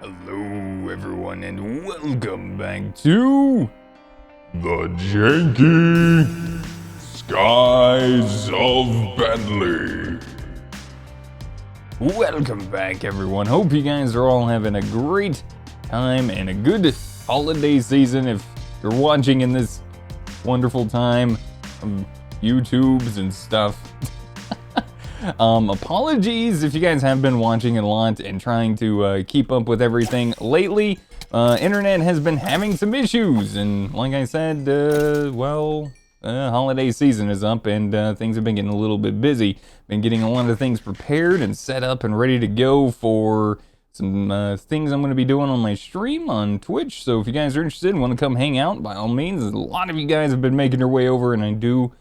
Hello everyone and welcome back to the Janky Skies of Bentley. Welcome back everyone. Hope you guys are all having a great time and a good holiday season if you're watching in this wonderful time of YouTubes and stuff. Apologies if you guys have been watching a lot and trying to keep up with everything lately. Internet has been having some issues, and like I said, holiday season is up and things have been getting a little bit busy. Been getting a lot of things prepared and set up and ready to go for some things I'm going to be doing on my stream on Twitch. So if you guys are interested and want to come hang out, by all means, a lot of you guys have been making your way over, and I do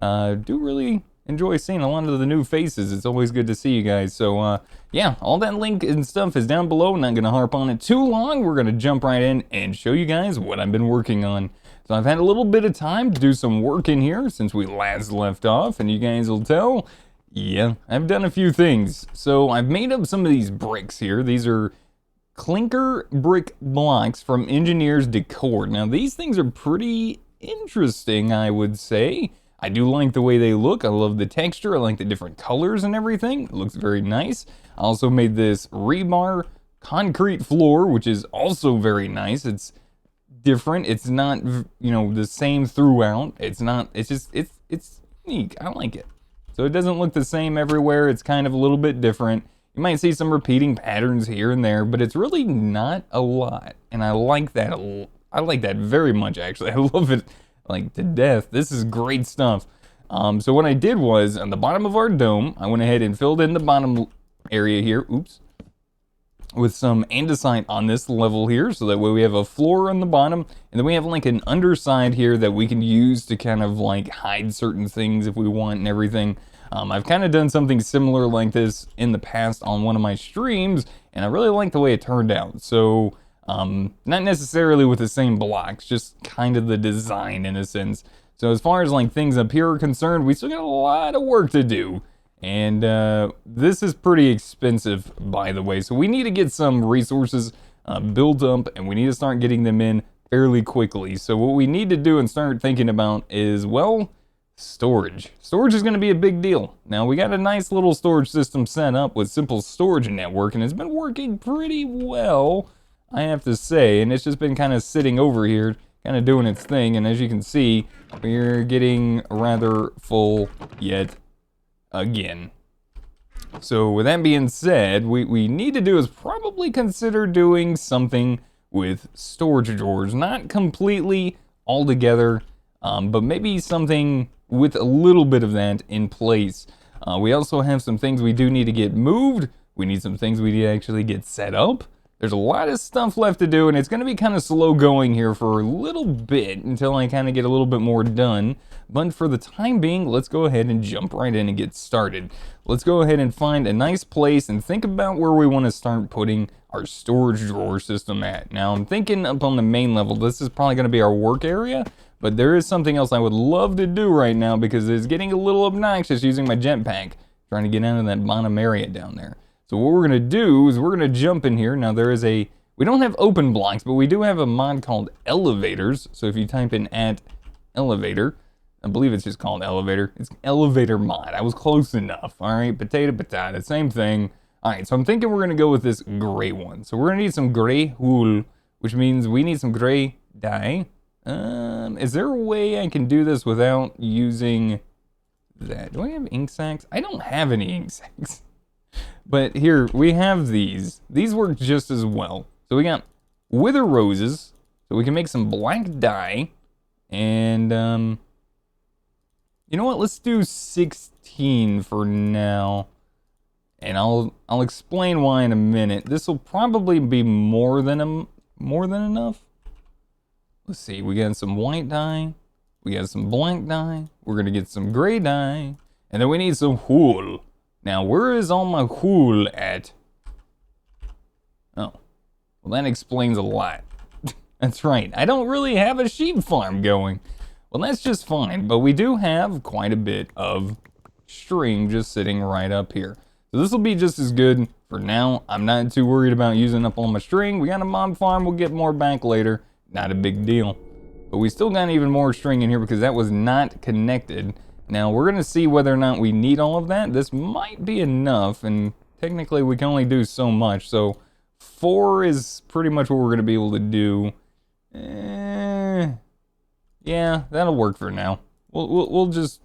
really enjoy seeing a lot of the new faces. It's always good to see you guys. So yeah, all that link and stuff is down below. Not gonna harp on it too long. We're gonna jump right in and show you guys what I've been working on. So I've had a little bit of time to do some work in here since we last left off, and you guys will tell, yeah, I've done a few things. So I've made up some of these bricks here. These are clinker brick blocks from Engineer's Decor. Now these things are pretty interesting, I would say. I do like the way they look. I love the texture. I like the different colors and everything. It looks very nice. I also made this rebar concrete floor, which is also very nice. It's different. It's not, you know, the same throughout. It's not, it's just, it's unique. I like it. So it doesn't look the same everywhere. It's kind of a little bit different. You might see some repeating patterns here and there, but it's really not a lot. And I like that. I like that very much, actually. I love it like to death. This is great stuff. So what I did was, on the bottom of our dome, I went ahead and filled in the bottom area here, with some andesite on this level here, so that way we have a floor on the bottom, and then we have like an underside here that we can use to kind of like hide certain things if we want and everything. I've kind of done something similar like this in the past on one of my streams, and I really like the way it turned out. So not necessarily with the same blocks, just kind of the design in a sense. So as far as like things up here are concerned, we still got a lot of work to do. And this is pretty expensive, by the way. So we need to get some resources built up, and we need to start getting them in fairly quickly. So what we need to do and start thinking about is, well, storage. Storage is going to be a big deal. Now we got a nice little storage system set up with Simple Storage Network, and it's been working pretty well, I have to say, and it's just been kind of sitting over here, kind of doing its thing, and as you can see, we're getting rather full yet again. So with that being said, we need to do is probably consider doing something with storage drawers. Not completely all together, but maybe something with a little bit of that in place. We also have some things we do need to get moved. We need some things we need to actually get set up. There's a lot of stuff left to do, and it's going to be kind of slow going here for a little bit until I kind of get a little bit more done. But for the time being, let's go ahead and jump right in and get started. Let's go ahead and find a nice place and think about where we want to start putting our storage drawer system at. Now, I'm thinking up on the main level, this is probably going to be our work area, but there is something else I would love to do right now because it's getting a little obnoxious using my jetpack, trying to get out of that bottom area down there. So what we're going to do is we're going to jump in here. Now there is we don't have open blocks, but we do have a mod called elevators. So if you type in @elevator, I believe it's just called elevator. It's elevator mod. I was close enough. All right, potato, same thing. All right, so I'm thinking we're going to go with this gray one. So we're going to need some gray wool, which means we need some gray dye. Is there a way I can do this without using that? Do I have ink sacks? I don't have any ink sacks. But here, we have these. These work just as well. So we got wither roses, so we can make some black dye. And, you know what? Let's do 16 for now. And I'll explain why in a minute. This will probably be more than enough. Let's see, we got some white dye. We got some black dye. We're going to get some gray dye. And then we need some wool. Now, where is all my wool at? Oh, well that explains a lot. That's right, I don't really have a sheep farm going. Well, that's just fine, but we do have quite a bit of string just sitting right up here. So this will be just as good for now, I'm not too worried about using up all my string. We got a mob farm, we'll get more back later. Not a big deal. But we still got even more string in here because that was not connected. Now, we're gonna see whether or not we need all of that. This might be enough, and technically we can only do so much. So 4 is pretty much what we're gonna be able to do. Yeah, that'll work for now. We'll just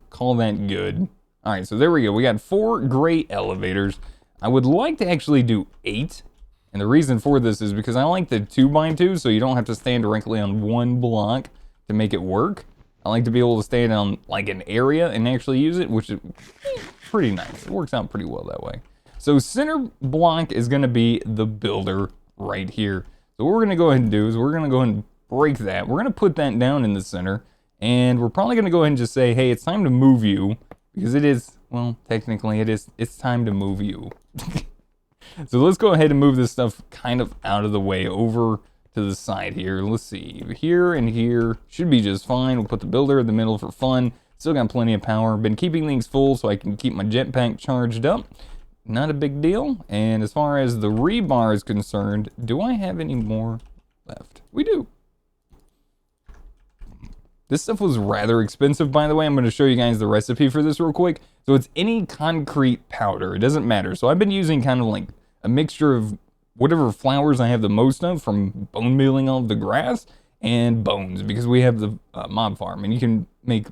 call that good. All right, so there we go. We got 4 great elevators. I would like to actually do 8. And the reason for this is because I like the 2x2, so you don't have to stand directly on one block to make it work. I like to be able to stand on like an area and actually use it, which is pretty nice. It works out pretty well that way. So center block is gonna be the builder right here. So what we're gonna go ahead and do is we're gonna go ahead and break that. We're gonna put that down in the center, and we're probably gonna go ahead and just say, hey, it's time to move you, because it is, well, technically it's time to move you. So let's go ahead and move this stuff kind of out of the way over to the side here. Let's see, here and here should be just fine. We'll put the builder in the middle for fun. Still got plenty of power. Been keeping things full so I can keep my jetpack charged up. Not a big deal. And as far as the rebar is concerned, do I have any more left? We do. This stuff was rather expensive, by the way. I'm going to show you guys the recipe for this real quick. So it's any concrete powder. It doesn't matter. So I've been using kind of like a mixture of whatever flowers I have the most of, from bone mealing all of the grass and bones, because we have the mob farm, and you can make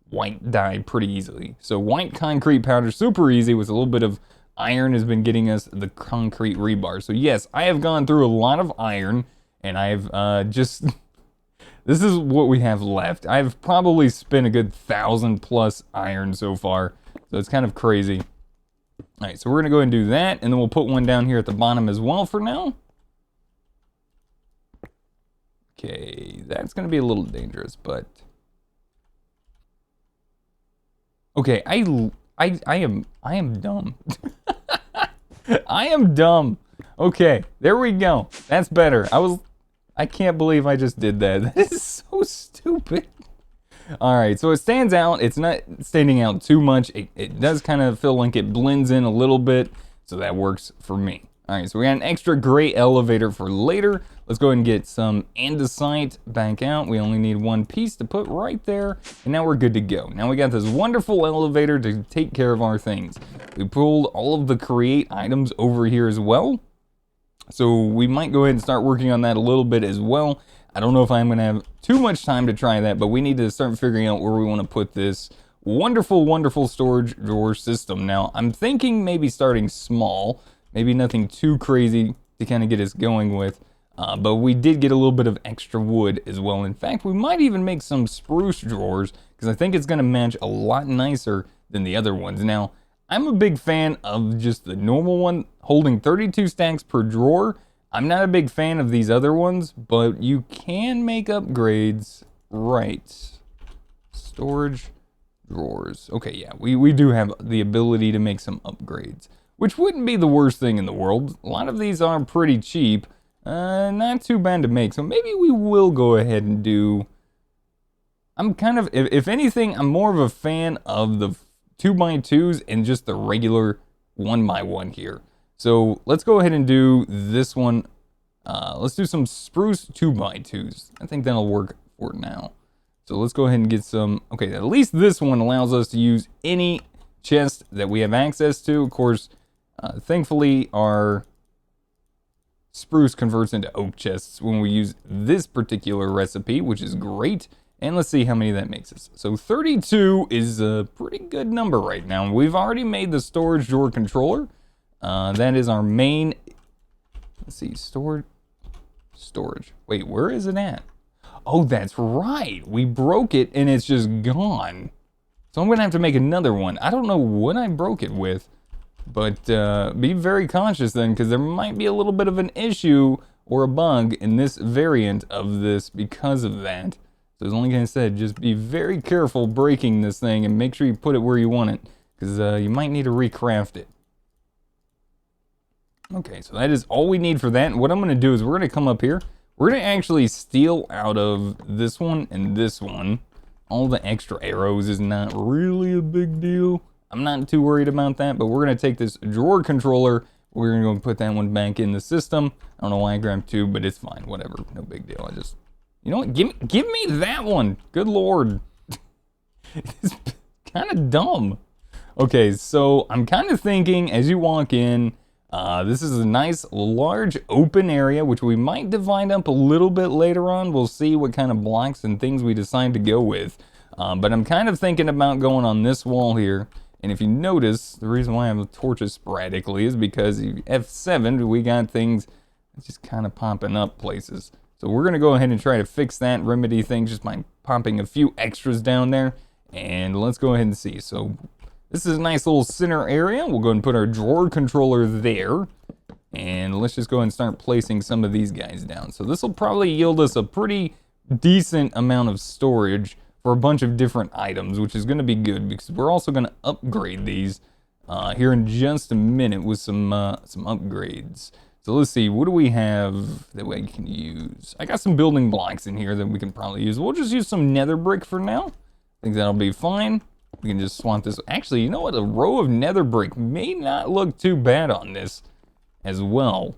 white dye pretty easily. So white concrete powder, super easy, with a little bit of iron has been getting us the concrete rebar. So yes, I have gone through a lot of iron, and I've just... This is what we have left. I've probably spent a good 1,000+ iron so far, so it's kind of crazy. All right, so we're gonna go ahead and do that, and then we'll put one down here at the bottom as well for now. Okay, that's gonna be a little dangerous, but okay, I am dumb. I am dumb. Okay, there we go. That's better. I can't believe I just did that. That is so stupid. All right, so it stands out. It's not standing out too much. It does kind of feel like it blends in a little bit, so that works for me. All right, so we got an extra gray elevator for later. Let's go ahead and get some andesite back out. We only need one piece to put right there, and now we're good to go. Now we got this wonderful elevator to take care of our things. We pulled all of the create items over here as well, so we might go ahead and start working on that a little bit as well. I don't know if I'm going to have too much time to try that, but we need to start figuring out where we want to put this wonderful, wonderful storage drawer system. Now, I'm thinking maybe starting small, maybe nothing too crazy to kind of get us going with, but we did get a little bit of extra wood as well. In fact, we might even make some spruce drawers, because I think it's going to match a lot nicer than the other ones. Now, I'm a big fan of just the normal one, holding 32 stacks per drawer. I'm not a big fan of these other ones, but you can make upgrades. Right. Storage drawers. Okay, yeah, we do have the ability to make some upgrades, which wouldn't be the worst thing in the world. A lot of these are pretty cheap. Not too bad to make, so maybe we will go ahead and do... I'm kind of, if anything, I'm more of a fan of the 2x2s and just the regular 1x1 here. So let's go ahead and do this one. Let's do some spruce 2x2s. I think that'll work for now. So let's go ahead and get some. Okay, at least this one allows us to use any chest that we have access to. Of course, thankfully our spruce converts into oak chests when we use this particular recipe, which is great. And let's see how many that makes us. So 32 is a pretty good number right now. We've already made the storage drawer controller. That is our main, let's see, storage. Wait, where is it at? Oh, that's right. We broke it and it's just gone. So I'm gonna have to make another one. I don't know what I broke it with, but be very cautious then, because there might be a little bit of an issue or a bug in this variant of this because of that. So as only I said, just be very careful breaking this thing and make sure you put it where you want it, because you might need to recraft it. Okay, so that is all we need for that. And what I'm going to do is we're going to come up here. We're going to actually steal out of this one and this one. All the extra arrows is not really a big deal. I'm not too worried about that, but we're going to take this drawer controller. We're going to go and put that one back in the system. I don't know why I grabbed 2, but it's fine. Whatever. No big deal. I just... You know what? Give me that one. Good Lord. It's kind of dumb. Okay, so I'm kind of thinking as you walk in, this is a nice large open area, which we might divide up a little bit later on. We'll see what kind of blocks and things we decide to go with. But I'm kind of thinking about going on this wall here. And if you notice, the reason why I have torches sporadically is because F7, we got things just kind of popping up places. So we're going to go ahead and try to fix that, remedy things just by popping a few extras down there. And let's go ahead and see. So this is a nice little center area. We'll go ahead and put our drawer controller there. And let's just go ahead and start placing some of these guys down. So this will probably yield us a pretty decent amount of storage for a bunch of different items, which is going to be good because we're also going to upgrade these here in just a minute with some upgrades. So let's see, what do we have that we can use? I got some building blocks in here that we can probably use. We'll just use some nether brick for now. I think that'll be fine. We can just swap this. Actually, you know what? A row of nether brick may not look too bad on this as well.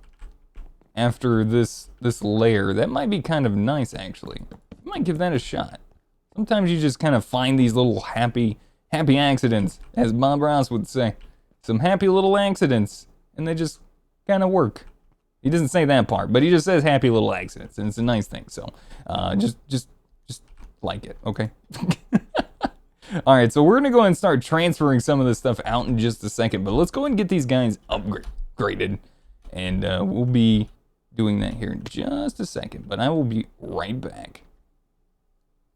After this layer, that might be kind of nice actually. I might give that a shot. Sometimes you just kind of find these little happy accidents, as Bob Ross would say. Some happy little accidents, and they just kind of work. He doesn't say that part, but he just says happy little accidents, and it's a nice thing. So, just like it, okay? All right, so we're gonna go ahead and start transferring some of this stuff out in just a second, but let's go ahead and get these guys upgraded, and we'll be doing that here in just a second. But I will be right back.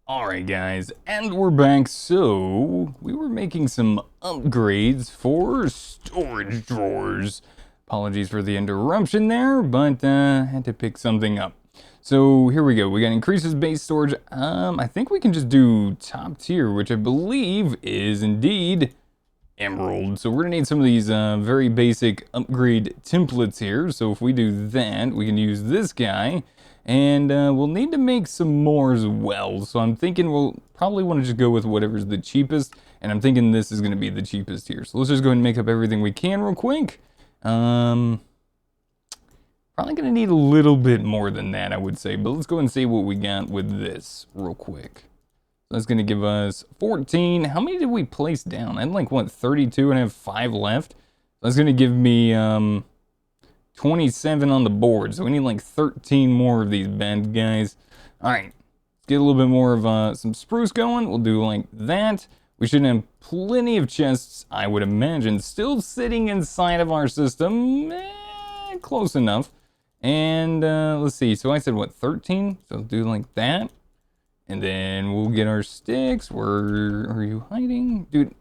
Alright guys, and we're back. So, we were making some upgrades for storage drawers. Apologies for the interruption there, but had to pick something up. So, here we go. We got increases base storage. I think we can just do top tier, which I believe is indeed emerald. So, we're gonna need some of these very basic upgrade templates here. So, if we do that, we can use this guy. And we'll need to make some more as well. So I'm thinking we'll probably want to just go with whatever's the cheapest. And I'm thinking this is going to be the cheapest here. So let's just go ahead and make up everything we can real quick. Probably going to need a little bit more than that, I would say. But let's go ahead and see what we got with this real quick. So that's going to give us 14. How many did we place down? I had like, what, 32 and I have 5 left. That's going to give me 27 on the board, so we need like 13 more of these bad guys. All right, let's get a little bit more of some spruce going. We'll do like that. We should have plenty of chests, I would imagine, still sitting inside of our system. Close enough. And let's see, so I said what, 13? So do like that. And then we'll get our sticks. Where are you hiding? Dude,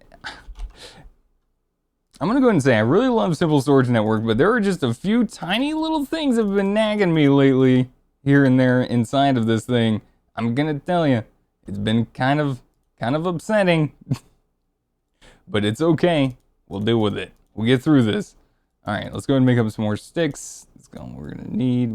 I'm gonna go ahead and say I really love Simple Storage Network, but there are just a few tiny little things that have been nagging me lately, here and there inside of this thing. I'm gonna tell you, it's been kind of upsetting, but it's okay. We'll deal with it. We'll get through this. All right, let's go ahead and make up some more sticks. Let's go. We're gonna need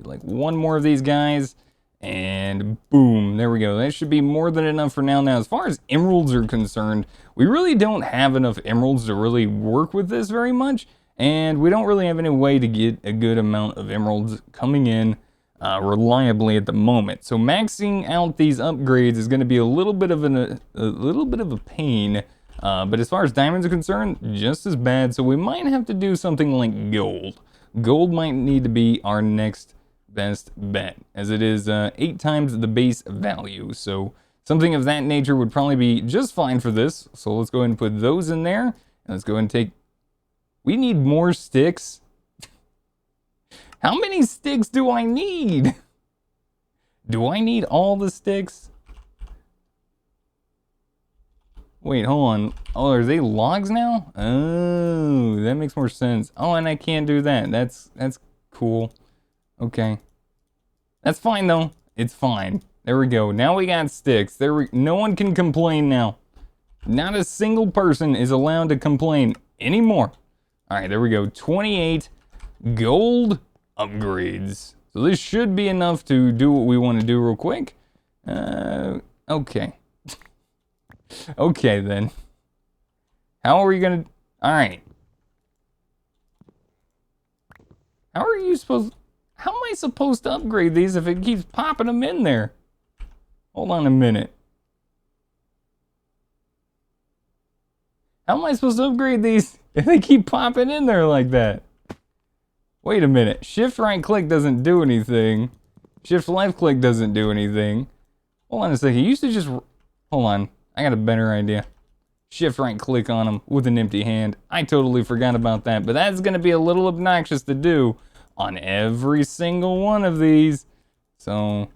like one more of these guys. And boom, there we go. That should be more than enough for now. Now, as far as emeralds are concerned, we really don't have enough emeralds to really work with this very much. And we don't really have any way to get a good amount of emeralds coming in reliably at the moment. So maxing out these upgrades is going to be a little bit of a pain. But as far as diamonds are concerned, just as bad. So we might have to do something like gold. Gold might need to be our next best bet, as it is 8 times the base value. So something of that nature would probably be just fine for this. So let's go ahead and put those in there. And let's go ahead and take... We need more sticks. How many sticks do I need? Do I need all the sticks? Wait, hold on. Oh, are they logs now? Oh, that makes more sense. Oh, and I can't do that. That's cool. Okay. That's fine though. It's fine. There we go. Now we got sticks. No one can complain now. Not a single person is allowed to complain anymore. All right, there we go. 28 gold upgrades. So this should be enough to do what we want to do real quick. Okay. Okay then. How are you gonna... Alright. How are you supposed... How am I supposed to upgrade these if it keeps popping them in there? Hold on a minute. How am I supposed to upgrade these if they keep popping in there like that? Wait a minute. Shift right click doesn't do anything. Shift left click doesn't do anything. Hold on a second. You used to just... Hold on. I got a better idea. Shift right click on them with an empty hand. I totally forgot about that, but that's going to be a little obnoxious to do on every single one of these. So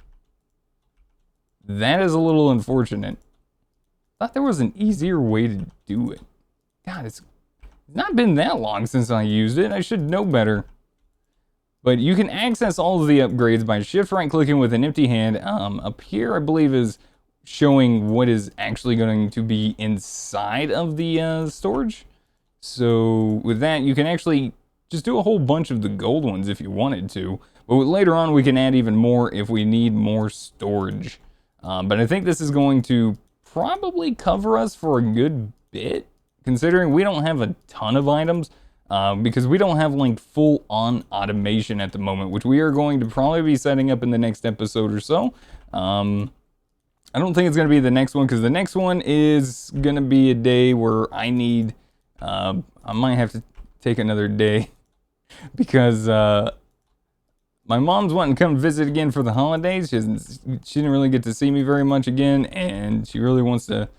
that is a little unfortunate. I thought there was an easier way to do it. God, it's not been that long since I used it. I should know better. But you can access all of the upgrades by shift right clicking with an empty hand. Up here, I believe, is showing what is actually going to be inside of the storage. So with that, you can actually just do a whole bunch of the gold ones if you wanted to. But later on, we can add even more if we need more storage. But I think this is going to probably cover us for a good bit, considering we don't have a ton of items. Because we don't have like full on automation at the moment, which we are going to probably be setting up in the next episode or so. I don't think it's going to be the next one, because the next one is going to be a day where I need, I might have to take another day because my mom's wanting to come visit again for the holidays. She didn't really get to see me very much again, and she really wants to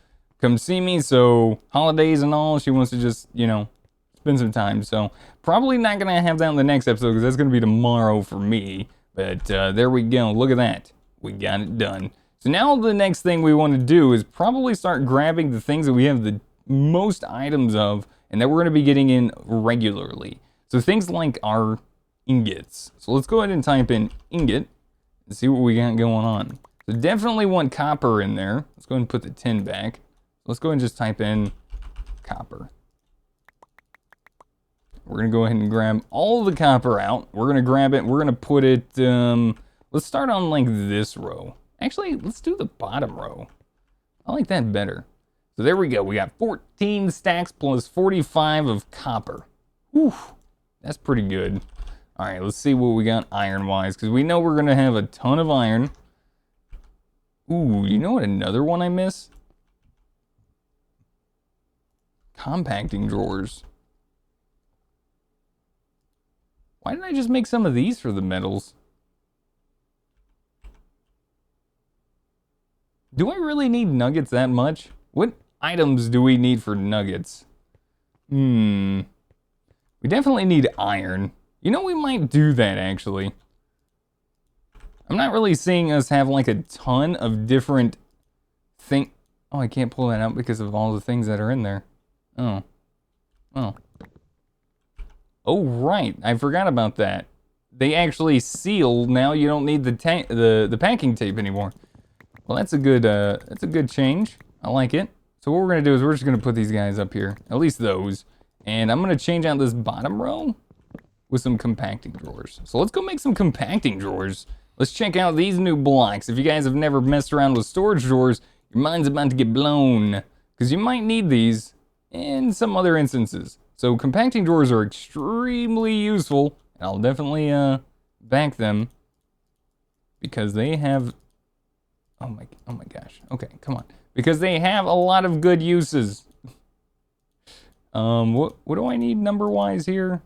come see me. So holidays and all, she wants to just, you know, spend some time. So probably not going to have that in the next episode, because that's going to be tomorrow for me. But there we go. Look at that. We got it done. So now the next thing we want to do is probably start grabbing the things that we have the most items of and that we're going to be getting in regularly. So things like our ingots. So let's go ahead and type in ingot and see what we got going on. So definitely want copper in there. Let's go ahead and put the tin back. Let's go ahead and just type in copper. We're going to go ahead and grab all the copper out. We're going to grab it. We're going to put it, let's start on like this row. Actually, let's do the bottom row. I like that better. So there we go. We got 14 stacks plus 45 of copper. Whew, that's pretty good. All right, let's see what we got iron-wise, because we know we're going to have a ton of iron. Ooh, you know what another one I miss? Compacting drawers. Why didn't I just make some of these for the metals? Do I really need nuggets that much? What items do we need for nuggets? We definitely need iron. You know, we might do that, actually. I'm not really seeing us have, like, a ton of different things. Oh, I can't pull that out because of all the things that are in there. Oh. Oh. Oh, right. I forgot about that. They actually seal now. You don't need the packing tape anymore. Well, that's a good change. I like it. So what we're gonna do is we're just gonna put these guys up here, at least those, and I'm gonna change out this bottom row with some compacting drawers. So let's go make some compacting drawers. Let's check out these new blocks. If you guys have never messed around with storage drawers, your mind's about to get blown, because you might need these in some other instances. So compacting drawers are extremely useful, and I'll definitely back them because they have. Oh my gosh. Okay, come on. Because they have a lot of good uses. What do I need number-wise here?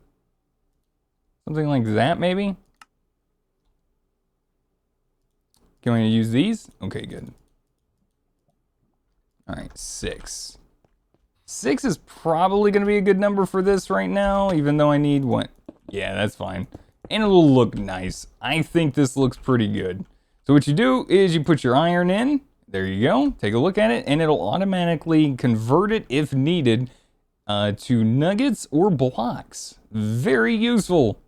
Something like that, maybe? Can we use these? Okay, good. All right, 6. 6 is probably going to be a good number for this right now, even though I need what? Yeah, that's fine. And it'll look nice. I think this looks pretty good. So what you do is you put your iron in. There you go. Take a look at it, and it'll automatically convert it, if needed, to nuggets or blocks. Very useful.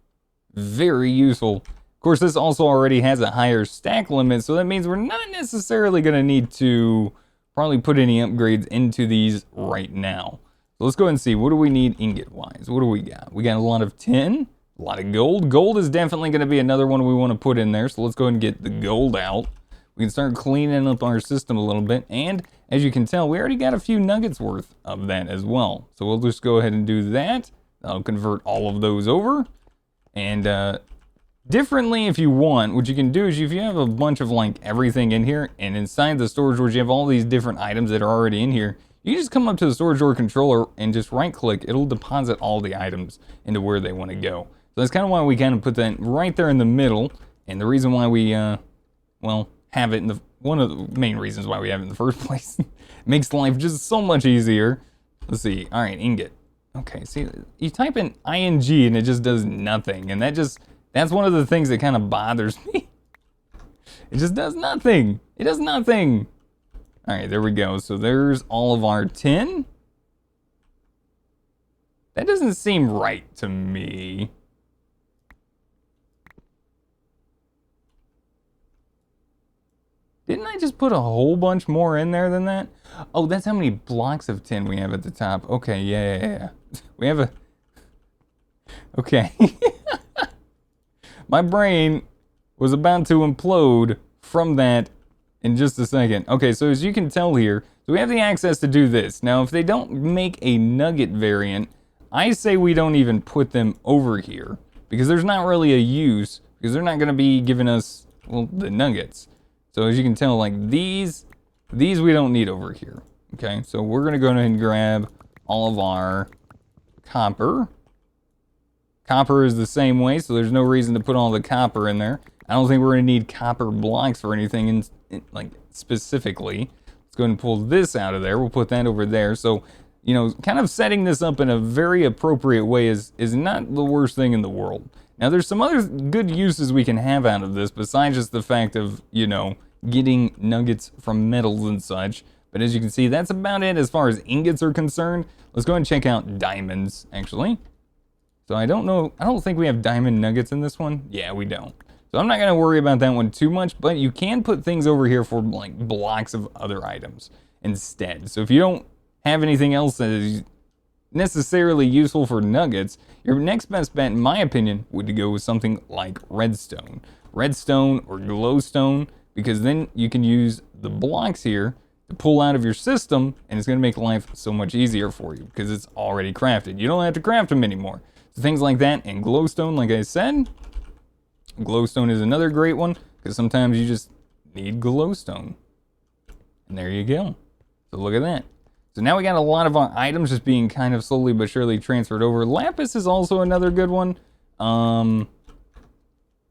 Very useful. Of course, this also already has a higher stack limit, so that means we're not necessarily going to need to probably put any upgrades into these right now. So let's go ahead and see. What do we need ingot-wise? What do we got? We got a lot of tin. A lot of gold. Gold is definitely going to be another one we want to put in there, so let's go ahead and get the gold out. we can start cleaning up our system a little bit. And as you can tell, we already got a few nuggets worth of that as well. So we'll just go ahead and do that. I'll convert all of those over. And differently, if you want, what you can do is if you have a bunch of like everything in here, and inside the storage doors you have all these different items that are already in here, you just come up to the storage door controller and just right click. It'll deposit all the items into where they want to go. So that's kind of why we kind of put that right there in the middle. And the reason why we, well, have it in the, one of the main reasons why we have it in the first place. Makes life just so much easier. Let's see. All right, ingot. Okay, see, you type in ing and it just does nothing. And that's one of the things that kind of bothers me. It just does nothing. It does nothing. All right, there we go. So there's all of our tin. That doesn't seem right to me. Didn't I just put a whole bunch more in there than that? Oh, that's how many blocks of tin we have at the top. Okay, yeah. We have a... Okay. My brain was about to implode from that in just a second. Okay, so as you can tell here, so we have the access to do this. Now, if they don't make a nugget variant, I say we don't even put them over here because there's not really a use because they're not going to be giving us, well, the nuggets. So as you can tell, like these we don't need over here. Okay, so we're going to go ahead and grab all of our copper. Copper is the same way, so there's no reason to put all the copper in there. I don't think we're going to need copper blocks for anything like specifically. Let's go ahead and pull this out of there. We'll put that over there. So, you know, kind of setting this up in a very appropriate way is not the worst thing in the world. Now, there's some other good uses we can have out of this besides just the fact of, you know, getting nuggets from metals and such. But as you can see, that's about it as far as ingots are concerned. Let's go ahead and check out diamonds, actually. So I don't think we have diamond nuggets in this one. Yeah, we don't. So I'm not going to worry about that one too much, but you can put things over here for like blocks of other items instead. So if you don't have anything else that is necessarily useful for nuggets, your next best bet, in my opinion, would go with something like redstone. Redstone or glowstone, because then you can use the blocks here to pull out of your system, and it's going to make life so much easier for you because it's already crafted. You don't have to craft them anymore. So things like that, and glowstone, like I said, glowstone is another great one because sometimes you just need glowstone. And there you go. So look at that. So now we got a lot of our items just being kind of slowly but surely transferred over. Lapis is also another good one. But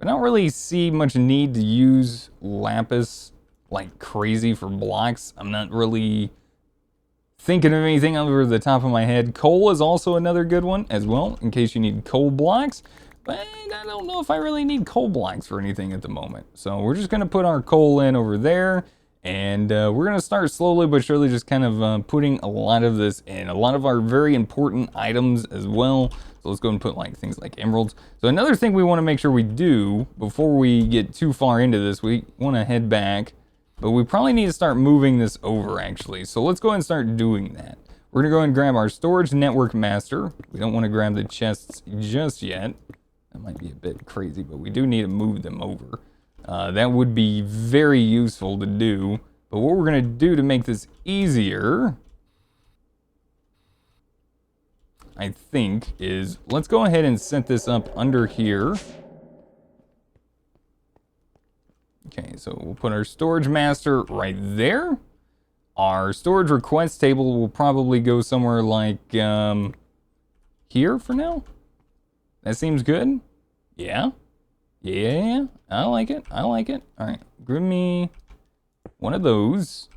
I don't really see much need to use lapis like crazy for blocks. I'm not really thinking of anything over the top of my head. Coal is also another good one as well, in case you need coal blocks. But I don't know if I really need coal blocks for anything at the moment. So we're just going to put our coal in over there. And we're going to start slowly but surely just kind of putting a lot of this in. A lot of our very important items as well. So let's go and put like things like emeralds. So another thing we want to make sure we do before we get too far into this, we want to head back. But we probably need to start moving this over actually. So let's go ahead and start doing that. We're going to go ahead and grab our storage network master. We don't want to grab the chests just yet. That might be a bit crazy, but we do need to move them over. That would be very useful to do. But what we're going to do to make this easier, I think, is let's go ahead and set this up under here. Okay, so we'll put our storage master right there. Our storage request table will probably go somewhere like here for now. That seems good. Yeah. Yeah, I like it. I like it. All right, give me one of those.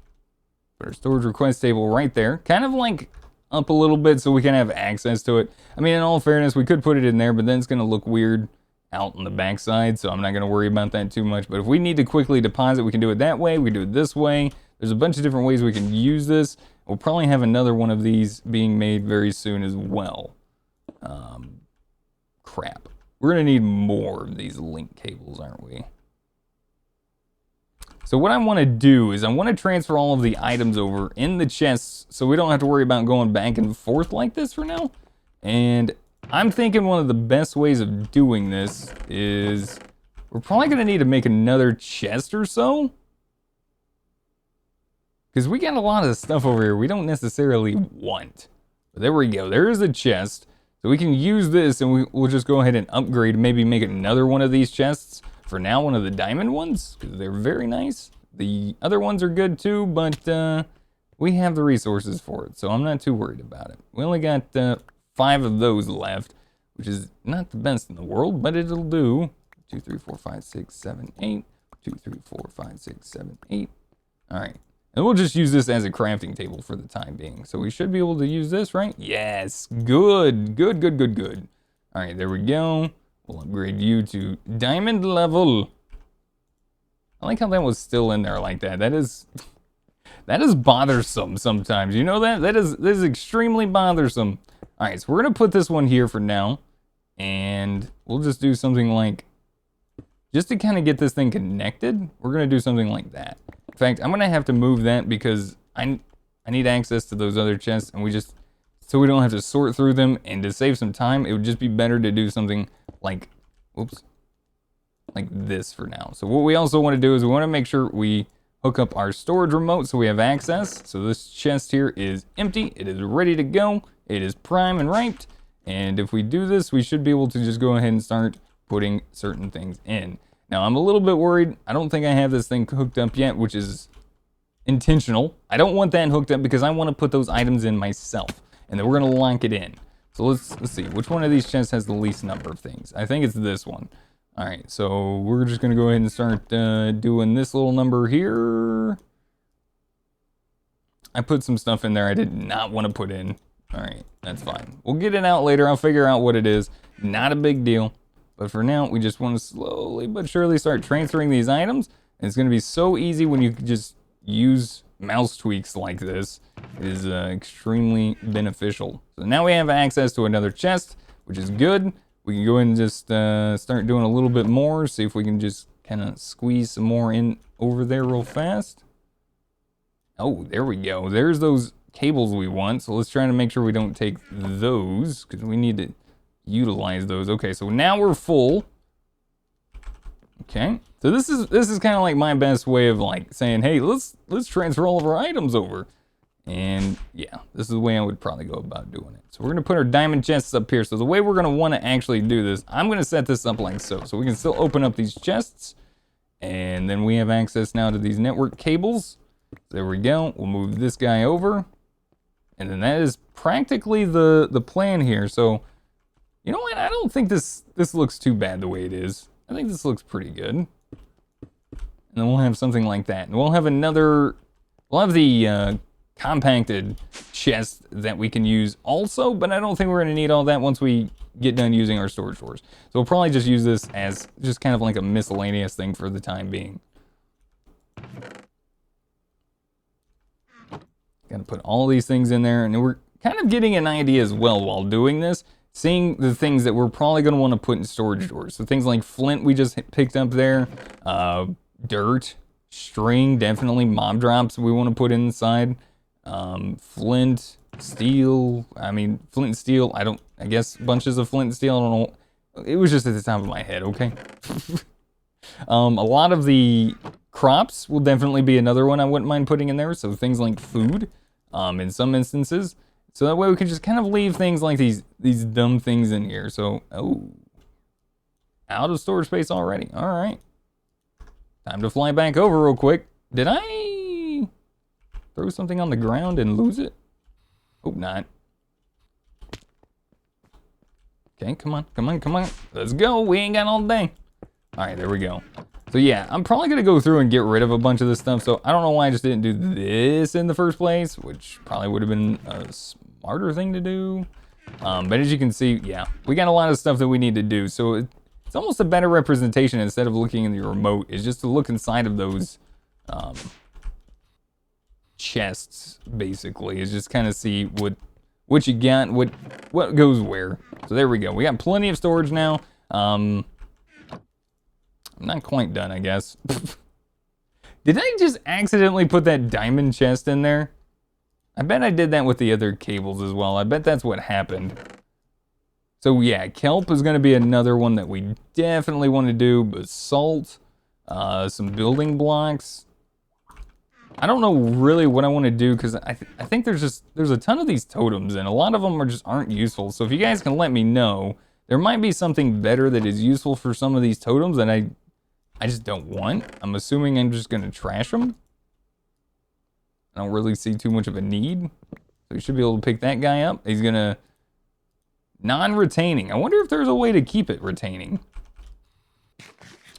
Put our storage request table right there. Kind of like up a little bit so we can have access to it. I mean, in all fairness, we could put it in there, but then it's going to look weird out on the backside, so I'm not going to worry about that too much. But if we need to quickly deposit, we can do it that way. We can do it this way. There's a bunch of different ways we can use this. We'll probably have another one of these being made very soon as well. Crap. We're going to need more of these link cables, aren't we? So what I want to do is I want to transfer all of the items over in the chests so we don't have to worry about going back and forth like this for now. And I'm thinking one of the best ways of doing this is we're probably going to need to make another chest or so. because we got a lot of stuff over here we don't necessarily want. But there we go. There is a chest. So we can use this and we'll just go ahead and upgrade, maybe make another one of these chests. For now, one of the diamond ones, because they're very nice. The other ones are good too, but we have the resources for it, so I'm not too worried about it. We only got 5 of those left, which is not the best in the world, but it'll do. 2, 3, 4, 5, 6, 7, 8. 2, 3, 4, 5, 6, 7, 8. All right. And we'll just use this as a crafting table for the time being. So we should be able to use this, right? Yes, good, good, good, good, good. All right, there we go. We'll upgrade you to diamond level. I like how that was still in there like that. That is bothersome sometimes. You know that? That is extremely bothersome. All right, so we're gonna put this one here for now. And we'll just do something like, just to kind of get this thing connected, we're gonna do something like that. In fact, I'm gonna have to move that because I need access to those other chests, and so we don't have to sort through them, and to save some time, it would just be better to do something like, whoops, like this for now. So what we also want to do is we want to make sure we hook up our storage remote so we have access. So this chest here is empty, it is ready to go, it is prime and ripe, and if we do this, we should be able to just go ahead and start putting certain things in. Now, I'm a little bit worried. I don't think I have this thing hooked up yet, which is intentional. I don't want that hooked up because I want to put those items in myself, and then we're going to lock it in. So let's see, which one of these chests has the least number of things? I think it's this one. All right, so we're just going to go ahead and start doing this little number here. I put some stuff in there I did not want to put in. All right, that's fine. We'll get it out later. I'll figure out what it is. Not a big deal. But for now, we just want to slowly but surely start transferring these items. And it's going to be so easy when you just use mouse tweaks like this. It is extremely beneficial. So now we have access to another chest, which is good. We can go ahead and just start doing a little bit more. See if we can just kind of squeeze some more in over there real fast. Oh, there we go. There's those cables we want. So let's try to make sure we don't take those, because we need to utilize those. Okay, so now we're full. Okay, so this is kind of like my best way of like saying, hey, let's transfer all of our items over. And yeah, this is the way I would probably go about doing it. So we're gonna put our diamond chests up here. So the way we're gonna want to actually do this, I'm gonna set this up like so we can still open up these chests, and then we have access now to these network cables. There we go. We'll move this guy over, and then that is practically the plan here. So you know what? I don't think this looks too bad the way it is. I think this looks pretty good. And then we'll have something like that. And we'll have the compacted chest that we can use also, but I don't think we're gonna need all that once we get done using our storage doors. So we'll probably just use this as just kind of like a miscellaneous thing for the time being. Gotta put all these things in there, and we're kind of getting an idea as well while doing this, seeing the things that we're probably going to want to put in storage doors. So things like flint we just picked up there, dirt, string, definitely mob drops we want to put inside, flint, steel, flint and steel, I guess bunches of flint and steel, I don't know. It was just at the top of my head, okay? A lot of the crops will definitely be another one I wouldn't mind putting in there. So things like food, in some instances. So that way we can just kind of leave things like these dumb things in here. So, oh, out of storage space already. All right. Time to fly back over real quick. Did I throw something on the ground and lose it? Hope not. Okay, come on, come on, come on. Let's go. We ain't got all day. All right, there we go. So yeah, I'm probably gonna go through and get rid of a bunch of this stuff. So I don't know why I just didn't do this in the first place, which probably would have been a smarter thing to do. But as you can see, yeah, we got a lot of stuff that we need to do. So it's almost a better representation instead of looking in the remote, is just to look inside of those chests, basically, is just kind of see what you got, what goes where. So there we go. We got plenty of storage now. I'm not quite done, I guess. Did I just accidentally put that diamond chest in there? I bet I did that with the other cables as well. I bet that's what happened. So yeah, kelp is going to be another one that we definitely want to do. Basalt, some building blocks. I don't know really what I want to do because I think there's a ton of these totems and a lot of them aren't useful. So if you guys can let me know, there might be something better that is useful for some of these totems that I just don't want. I'm assuming I'm just gonna trash them. I don't really see too much of a need. So we should be able to pick that guy up. He's gonna non-retaining. I wonder if there's a way to keep it retaining.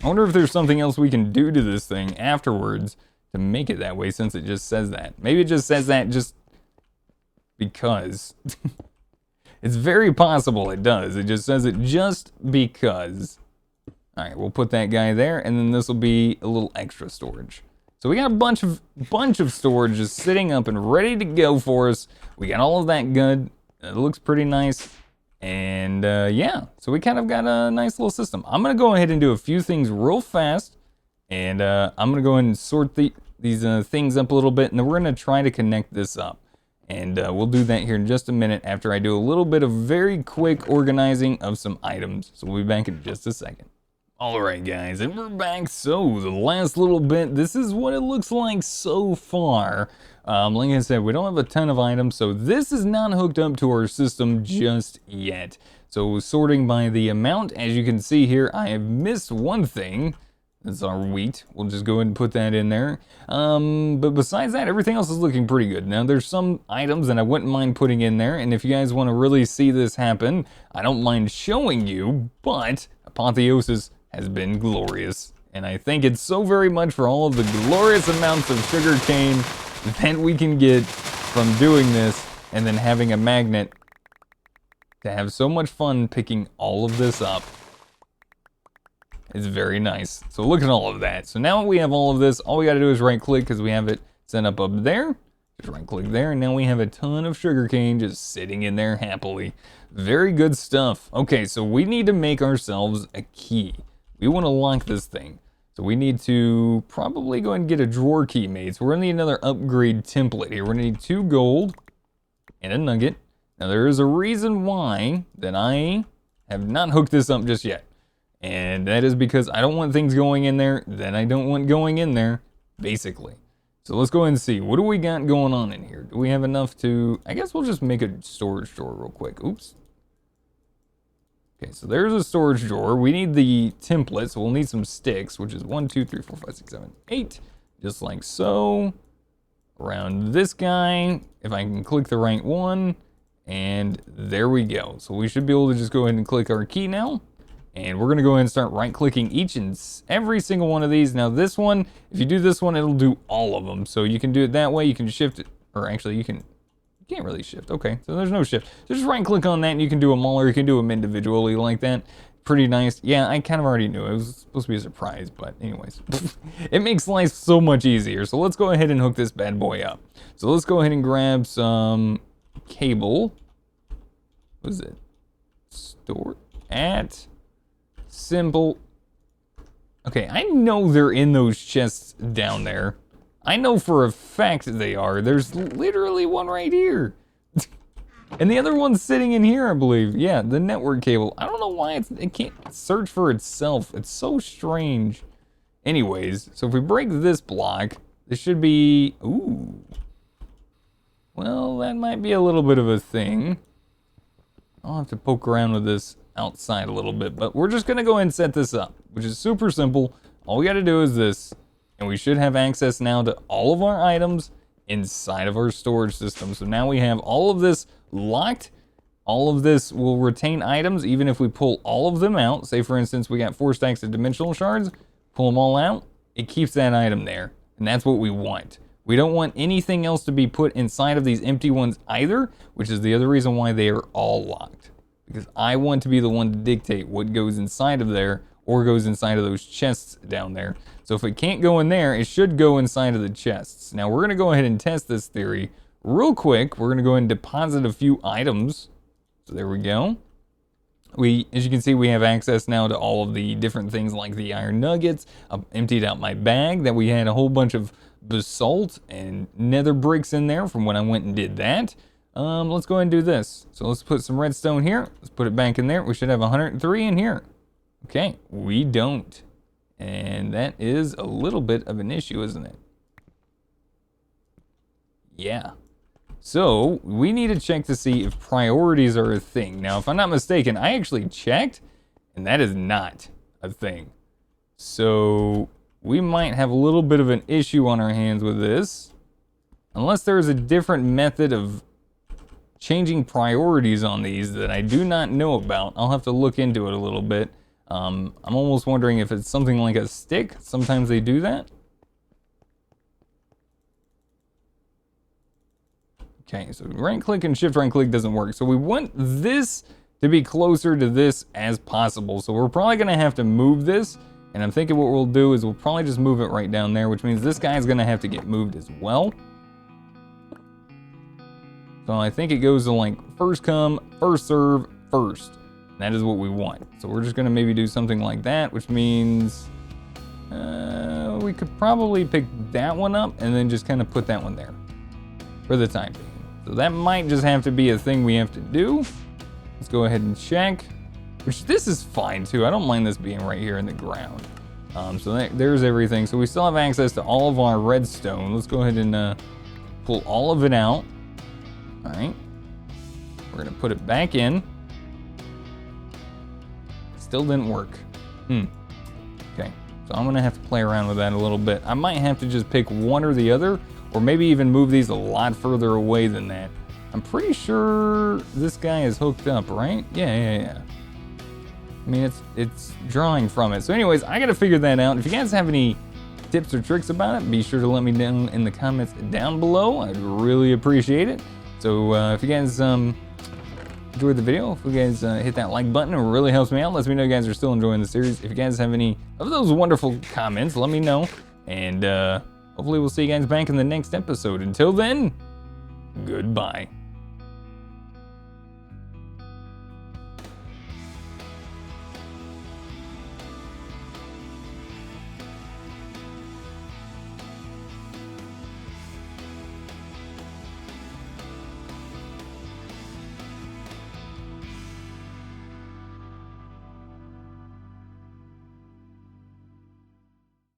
I wonder if there's something else we can do to this thing afterwards to make it that way, since it just says that. Maybe it just says that just because. It's very possible it does. It just says it just because. All right, we'll put that guy there, and then this will be a little extra storage. So we got a bunch of storage just sitting up and ready to go for us. We got all of that good. It looks pretty nice. And yeah, so we kind of got a nice little system. I'm gonna go ahead and do a few things real fast. And I'm gonna go ahead and sort these things up a little bit, and then we're gonna try to connect this up. And we'll do that here in just a minute after I do a little bit of very quick organizing of some items. So we'll be back in just a second. All right, guys, and we're back. So the last little bit, this is what it looks like so far. Like I said, we don't have a ton of items, so this is not hooked up to our system just yet. So sorting by the amount, as you can see here, I have missed one thing. That's our wheat. We'll just go ahead and put that in there. But besides that, everything else is looking pretty good. Now, there's some items that I wouldn't mind putting in there, and if you guys want to really see this happen, I don't mind showing you, but Apotheosis has been glorious. And I thank it so very much for all of the glorious amounts of sugar cane that we can get from doing this, and then having a magnet to have so much fun picking all of this up. It's very nice. So look at all of that. So now we have all of this. All we got to do is right click because we have it set up there. Just right click there, and now we have a ton of sugarcane just sitting in there happily. Very good stuff. Okay, so we need to make ourselves a key. We want to lock this thing. So we need to probably go and get a drawer key made. So we're gonna need another upgrade template here. We're gonna need 2 gold and a nugget. Now there is a reason why that I have not hooked this up just yet. And that is because I don't want things going in there that I don't want going in there, basically. So let's go ahead and see. What do we got going on in here? Do we have enough to... I guess we'll just make a storage drawer real quick. Oops. Okay, so there's a storage drawer. We need the template, so we'll need some sticks, which is 1, 2, 3, 4, 5, 6, 7, 8. Just like so. Around this guy, if I can click the right one. And there we go. So we should be able to just go ahead and click our key now. And we're gonna go ahead and start right-clicking each and every single one of these. Now this one, if you do this one, it'll do all of them. So you can do it that way, you can shift it, or actually you can't really shift. Okay, so there's no shift. So just right-click on that and you can do them all, or you can do them individually like that. Pretty nice. Yeah, I kind of already knew. It was supposed to be a surprise, but anyways. It makes life so much easier. So let's go ahead and hook this bad boy up. So let's go ahead and grab some cable. What is it? Store at... Simple. Okay, I know they're in those chests down there. I know for a fact they are. There's literally one right here. And the other one's sitting in here, I believe. Yeah, the network cable. I don't know why it can't search for itself. It's so strange. Anyways, so if we break this block, this should be... Ooh. Well, that might be a little bit of a thing. I'll have to poke around with this outside a little bit, but we're just gonna go ahead and set this up, which is super simple. All we gotta do is this, and we should have access now to all of our items inside of our storage system. So now we have all of this locked. All of this will retain items even if we pull all of them out. Say for instance, we got 4 stacks of dimensional shards, pull them all out, it keeps that item there, and that's what we want. We don't want anything else to be put inside of these empty ones either, which is the other reason why they are all locked. Because I want to be the one to dictate what goes inside of there or goes inside of those chests down there. So if it can't go in there, it should go inside of the chests. Now we're gonna go ahead and test this theory real quick. We're gonna go ahead and deposit a few items. So there we go. As you can see, we have access now to all of the different things like the iron nuggets. I've emptied out my bag that we had a whole bunch of basalt and nether bricks in there from when I went and did that. Let's go ahead and do this. So let's put some redstone here. Let's put it back in there. We should have 103 in here. Okay, we don't. And that is a little bit of an issue, isn't it? Yeah. So we need to check to see if priorities are a thing. Now, if I'm not mistaken, I actually checked, and that is not a thing. So we might have a little bit of an issue on our hands with this. Unless there's a different method of changing priorities on these that I do not know about. I'll have to look into it a little bit. I'm almost wondering if it's something like a stick. Sometimes they do that. Okay, so right click and shift right click doesn't work. So we want this to be closer to this as possible. So we're probably gonna have to move this. And I'm thinking what we'll do is we'll probably just move it right down there, which means this guy's gonna have to get moved as well. So I think it goes to like first come, first serve, first. That is what we want. So we're just gonna maybe do something like that, which means we could probably pick that one up and then just kind of put that one there for the time being. So that might just have to be a thing we have to do. Let's go ahead and check, which this is fine too. I don't mind this being right here in the ground. So there's everything. So we still have access to all of our redstone. Let's go ahead and pull all of it out. All right, we're gonna put it back in. Still didn't work. Okay, so I'm gonna have to play around with that a little bit. I might have to just pick one or the other, or maybe even move these a lot further away than that. I'm pretty sure this guy is hooked up, right? Yeah. I mean, it's drawing from it. So anyways, I gotta figure that out. If you guys have any tips or tricks about it, be sure to let me know in the comments down below. I'd really appreciate it. So if you guys enjoyed the video, if you guys hit that like button, it really helps me out. Lets me know you guys are still enjoying the series. If you guys have any of those wonderful comments, let me know. And hopefully we'll see you guys back in the next episode. Until then, goodbye.